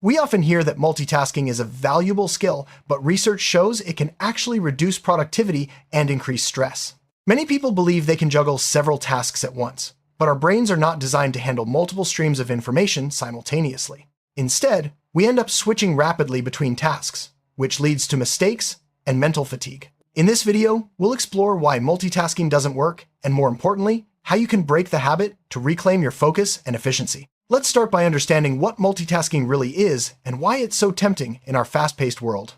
We often hear that multitasking is a valuable skill, but research shows it can actually reduce productivity and increase stress. Many people believe they can juggle several tasks at once, but our brains are not designed to handle multiple streams of information simultaneously. Instead, we end up switching rapidly between tasks, which leads to mistakes and mental fatigue. In this video, we'll explore why multitasking doesn't work, and more importantly, how you can break the habit to reclaim your focus and efficiency. Let's start by understanding what multitasking really is and why it's so tempting in our fast-paced world.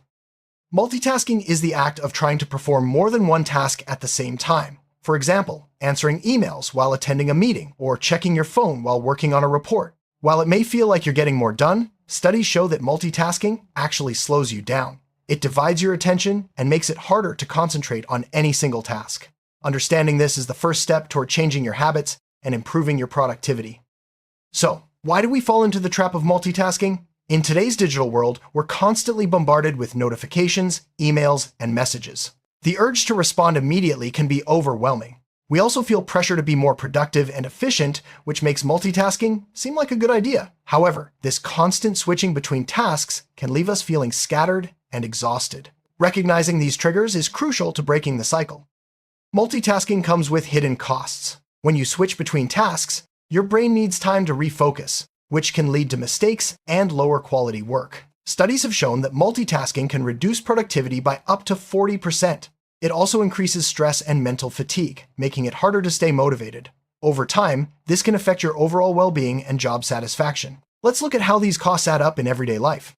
Multitasking is the act of trying to perform more than one task at the same time. For example, answering emails while attending a meeting or checking your phone while working on a report. While it may feel like you're getting more done, studies show that multitasking actually slows you down. It divides your attention and makes it harder to concentrate on any single task. Understanding this is the first step toward changing your habits and improving your productivity. So, why do we fall into the trap of multitasking? In today's digital world, we're constantly bombarded with notifications, emails, and messages. The urge to respond immediately can be overwhelming. We also feel pressure to be more productive and efficient, which makes multitasking seem like a good idea. However, this constant switching between tasks can leave us feeling scattered and exhausted. Recognizing these triggers is crucial to breaking the cycle. Multitasking comes with hidden costs. When you switch between tasks, your brain needs time to refocus, which can lead to mistakes and lower quality work. Studies have shown that multitasking can reduce productivity by up to 40%. It also increases stress and mental fatigue, making it harder to stay motivated. Over time, this can affect your overall well-being and job satisfaction. Let's look at how these costs add up in everyday life.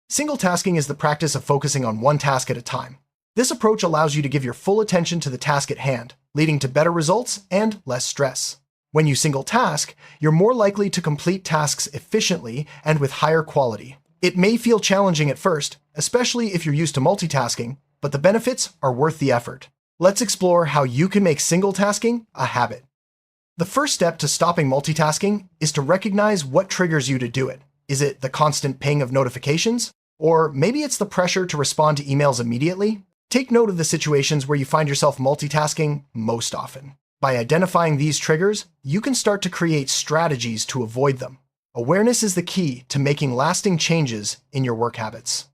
Single tasking is the practice of focusing on one task at a time. This approach allows you to give your full attention to the task at hand, leading to better results and less stress. When you single task, you're more likely to complete tasks efficiently and with higher quality. It may feel challenging at first, especially if you're used to multitasking, but the benefits are worth the effort. Let's explore how you can make single tasking a habit. The first step to stopping multitasking is to recognize what triggers you to do it. Is it the constant ping of notifications? Or maybe it's the pressure to respond to emails immediately? Take note of the situations where you find yourself multitasking most often. By identifying these triggers, you can start to create strategies to avoid them. Awareness is the key to making lasting changes in your work habits.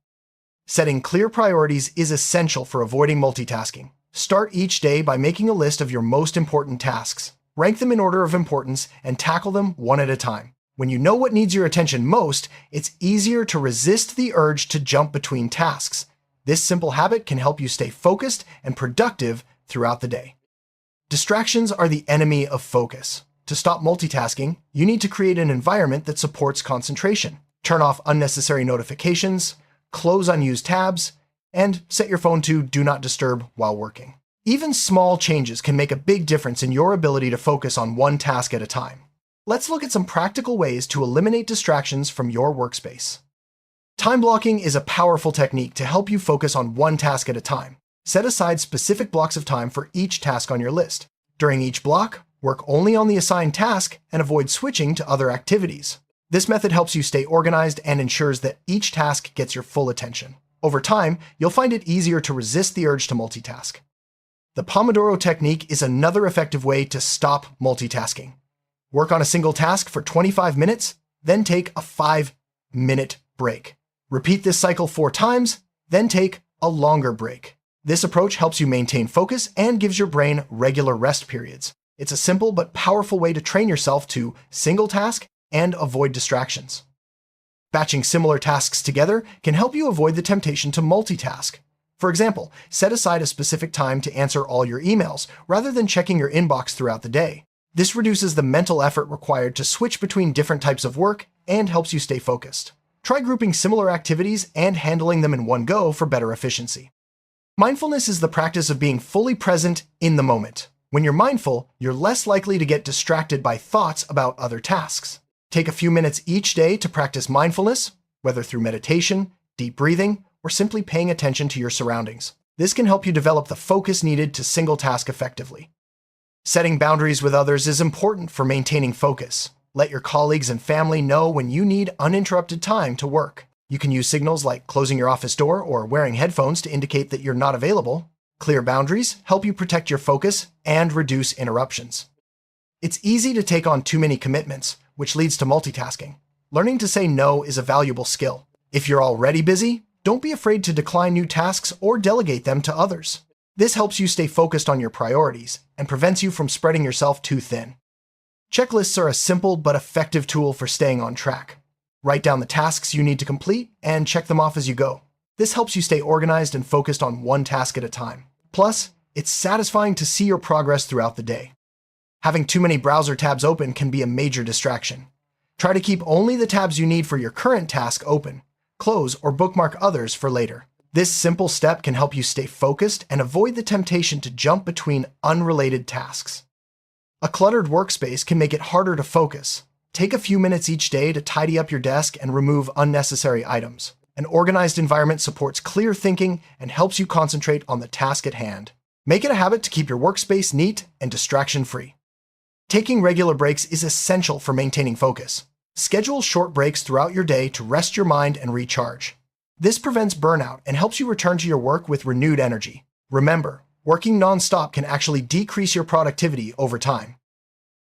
Setting clear priorities is essential for avoiding multitasking. Start each day by making a list of your most important tasks. Rank them in order of importance and tackle them one at a time. When you know what needs your attention most, it's easier to resist the urge to jump between tasks. This simple habit can help you stay focused and productive throughout the day. Distractions are the enemy of focus. To stop multitasking, you need to create an environment that supports concentration. Turn off unnecessary notifications, close unused tabs, and set your phone to Do Not Disturb while working. Even small changes can make a big difference in your ability to focus on one task at a time. Let's look at some practical ways to eliminate distractions from your workspace. Time blocking is a powerful technique to help you focus on one task at a time. Set aside specific blocks of time for each task on your list. During each block, work only on the assigned task and avoid switching to other activities. This method helps you stay organized and ensures that each task gets your full attention. Over time, you'll find it easier to resist the urge to multitask. The Pomodoro technique is another effective way to stop multitasking. Work on a single task for 25 minutes, then take a 5-minute break. Repeat this cycle 4 times, then take a longer break. This approach helps you maintain focus and gives your brain regular rest periods. It's a simple but powerful way to train yourself to single task and avoid distractions. Batching similar tasks together can help you avoid the temptation to multitask. For example, set aside a specific time to answer all your emails rather than checking your inbox throughout the day. This reduces the mental effort required to switch between different types of work and helps you stay focused. Try grouping similar activities and handling them in one go for better efficiency. Mindfulness is the practice of being fully present in the moment. When you're mindful, you're less likely to get distracted by thoughts about other tasks. Take a few minutes each day to practice mindfulness, whether through meditation, deep breathing, or simply paying attention to your surroundings. This can help you develop the focus needed to single task effectively. Setting boundaries with others is important for maintaining focus. Let your colleagues and family know when you need uninterrupted time to work. You can use signals like closing your office door or wearing headphones to indicate that you're not available. Clear boundaries help you protect your focus and reduce interruptions. It's easy to take on too many commitments, which leads to multitasking. Learning to say no is a valuable skill. If you're already busy, don't be afraid to decline new tasks or delegate them to others. This helps you stay focused on your priorities and prevents you from spreading yourself too thin. Checklists are a simple but effective tool for staying on track. Write down the tasks you need to complete and check them off as you go. This helps you stay organized and focused on one task at a time. Plus, it's satisfying to see your progress throughout the day. Having too many browser tabs open can be a major distraction. Try to keep only the tabs you need for your current task open. Close or bookmark others for later. This simple step can help you stay focused and avoid the temptation to jump between unrelated tasks. A cluttered workspace can make it harder to focus. Take a few minutes each day to tidy up your desk and remove unnecessary items. An organized environment supports clear thinking and helps you concentrate on the task at hand. Make it a habit to keep your workspace neat and distraction-free. Taking regular breaks is essential for maintaining focus. Schedule short breaks throughout your day to rest your mind and recharge. This prevents burnout and helps you return to your work with renewed energy. Remember, working nonstop can actually decrease your productivity over time.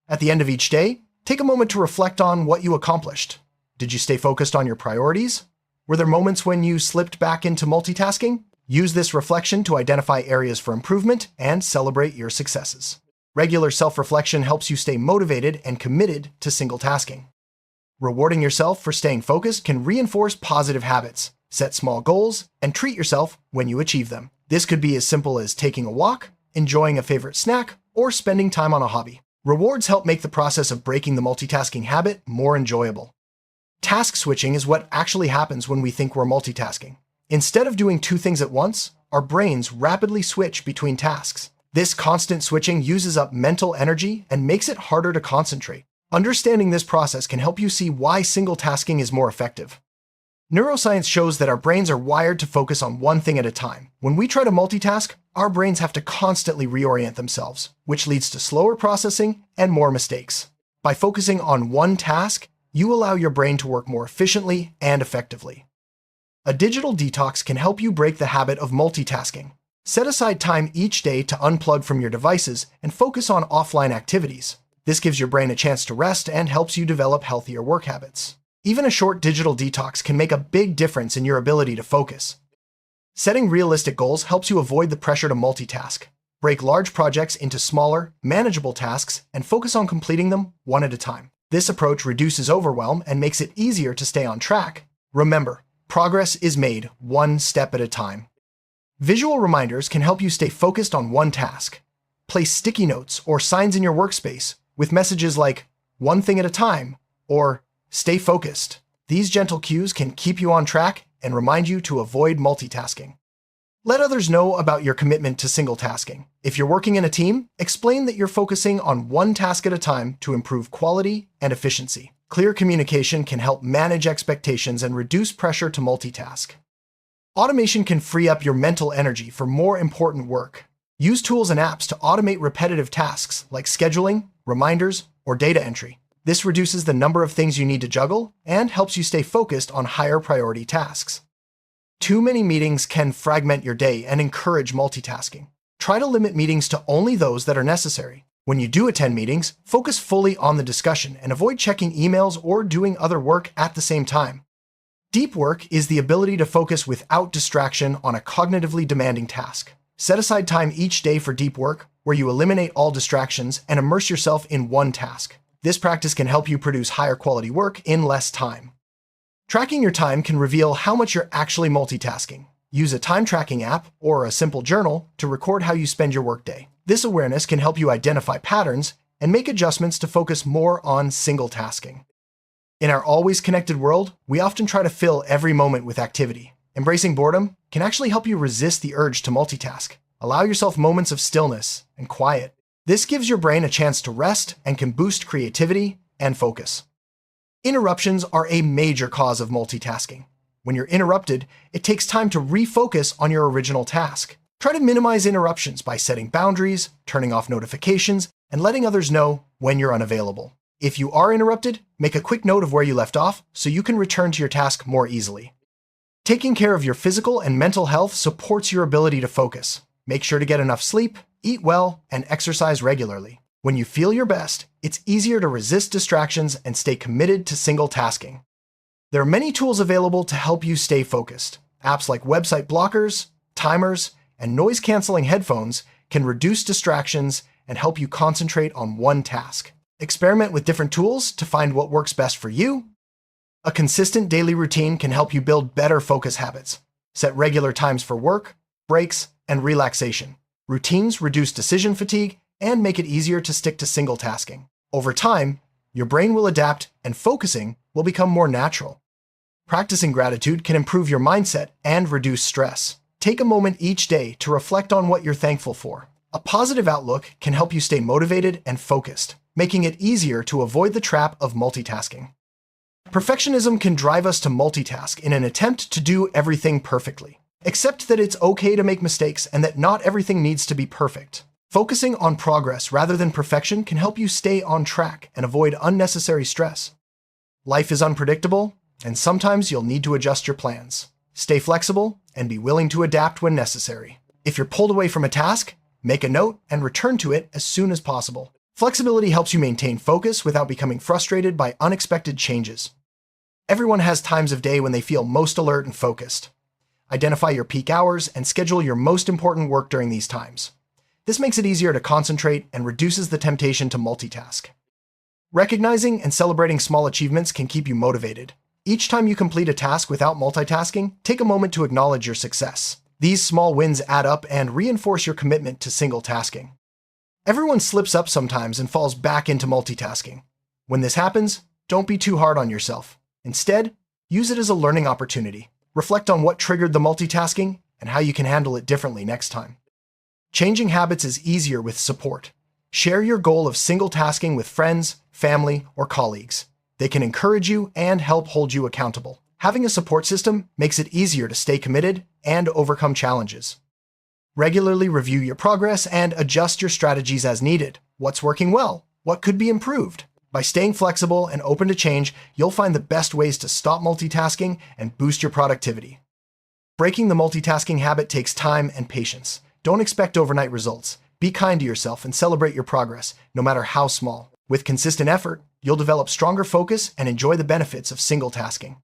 At the end of each day, take a moment to reflect on what you accomplished. Did you stay focused on your priorities? Were there moments when you slipped back into multitasking? Use this reflection to identify areas for improvement and celebrate your successes. Regular self-reflection helps you stay motivated and committed to single tasking. Rewarding yourself for staying focused can reinforce positive habits. Set small goals and treat yourself when you achieve them. This could be as simple as taking a walk, enjoying a favorite snack, or spending time on a hobby. Rewards help make the process of breaking the multitasking habit more enjoyable. Task switching is what actually happens when we think we're multitasking. Instead of doing two things at once, our brains rapidly switch between tasks. This constant switching uses up mental energy and makes it harder to concentrate. Understanding this process can help you see why single tasking is more effective. Neuroscience shows that our brains are wired to focus on one thing at a time. When we try to multitask, our brains have to constantly reorient themselves, which leads to slower processing and more mistakes. By focusing on one task, you allow your brain to work more efficiently and effectively. A digital detox can help you break the habit of multitasking. Set aside time each day to unplug from your devices and focus on offline activities. This gives your brain a chance to rest and helps you develop healthier work habits. Even a short digital detox can make a big difference in your ability to focus. Setting realistic goals helps you avoid the pressure to multitask. Break large projects into smaller, manageable tasks and focus on completing them one at a time. This approach reduces overwhelm and makes it easier to stay on track. Remember, progress is made one step at a time. Visual reminders can help you stay focused on one task. Place sticky notes or signs in your workspace with messages like, "one thing at a time," or "stay focused." These gentle cues can keep you on track and remind you to avoid multitasking. Let others know about your commitment to single tasking. If you're working in a team, explain that you're focusing on one task at a time to improve quality and efficiency. Clear communication can help manage expectations and reduce pressure to multitask. Automation can free up your mental energy for more important work. Use tools and apps to automate repetitive tasks like scheduling, reminders, or data entry. This reduces the number of things you need to juggle and helps you stay focused on higher priority tasks. Too many meetings can fragment your day and encourage multitasking. Try to limit meetings to only those that are necessary. When you do attend meetings, focus fully on the discussion and avoid checking emails or doing other work at the same time. Deep work is the ability to focus without distraction on a cognitively demanding task. Set aside time each day for deep work, where you eliminate all distractions and immerse yourself in one task. This practice can help you produce higher quality work in less time. Tracking your time can reveal how much you're actually multitasking. Use a time tracking app or a simple journal to record how you spend your workday. This awareness can help you identify patterns and make adjustments to focus more on single tasking. In our always connected world, we often try to fill every moment with activity. Embracing boredom can actually help you resist the urge to multitask. Allow yourself moments of stillness and quiet. This gives your brain a chance to rest and can boost creativity and focus. Interruptions are a major cause of multitasking. When you're interrupted, it takes time to refocus on your original task. Try to minimize interruptions by setting boundaries, turning off notifications, and letting others know when you're unavailable. If you are interrupted, make a quick note of where you left off so you can return to your task more easily. Taking care of your physical and mental health supports your ability to focus. Make sure to get enough sleep, eat well, and exercise regularly. When you feel your best, it's easier to resist distractions and stay committed to single tasking. There are many tools available to help you stay focused. Apps like website blockers, timers, and noise-canceling headphones can reduce distractions and help you concentrate on one task. Experiment with different tools to find what works best for you. A consistent daily routine can help you build better focus habits. Set regular times for work, breaks, and relaxation. Routines reduce decision fatigue and make it easier to stick to single tasking. Over time, your brain will adapt and focusing will become more natural. Practicing gratitude can improve your mindset and reduce stress. Take a moment each day to reflect on what you're thankful for. A positive outlook can help you stay motivated and focused, making it easier to avoid the trap of multitasking. Perfectionism can drive us to multitask in an attempt to do everything perfectly. Accept that it's okay to make mistakes and that not everything needs to be perfect. Focusing on progress rather than perfection can help you stay on track and avoid unnecessary stress. Life is unpredictable, and sometimes you'll need to adjust your plans. Stay flexible and be willing to adapt when necessary. If you're pulled away from a task, make a note and return to it as soon as possible. Flexibility helps you maintain focus without becoming frustrated by unexpected changes. Everyone has times of day when they feel most alert and focused. Identify your peak hours and schedule your most important work during these times. This makes it easier to concentrate and reduces the temptation to multitask. Recognizing and celebrating small achievements can keep you motivated. Each time you complete a task without multitasking, take a moment to acknowledge your success. These small wins add up and reinforce your commitment to single tasking. Everyone slips up sometimes and falls back into multitasking. When this happens, don't be too hard on yourself. Instead, use it as a learning opportunity. Reflect on what triggered the multitasking and how you can handle it differently next time. Changing habits is easier with support. Share your goal of single tasking with friends, family, or colleagues. They can encourage you and help hold you accountable. Having a support system makes it easier to stay committed and overcome challenges. Regularly review your progress and adjust your strategies as needed. What's working well? What could be improved? By staying flexible and open to change, you'll find the best ways to stop multitasking and boost your productivity. Breaking the multitasking habit takes time and patience. Don't expect overnight results. Be kind to yourself and celebrate your progress, no matter how small. With consistent effort, you'll develop stronger focus and enjoy the benefits of single tasking.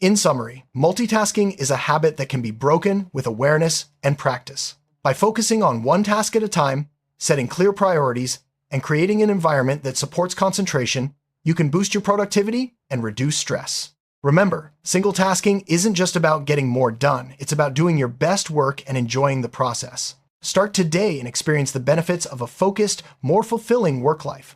In summary, multitasking is a habit that can be broken with awareness and practice. By focusing on one task at a time, setting clear priorities, and creating an environment that supports concentration, you can boost your productivity and reduce stress. Remember, single tasking isn't just about getting more done, it's about doing your best work and enjoying the process. Start today and experience the benefits of a focused, more fulfilling work life.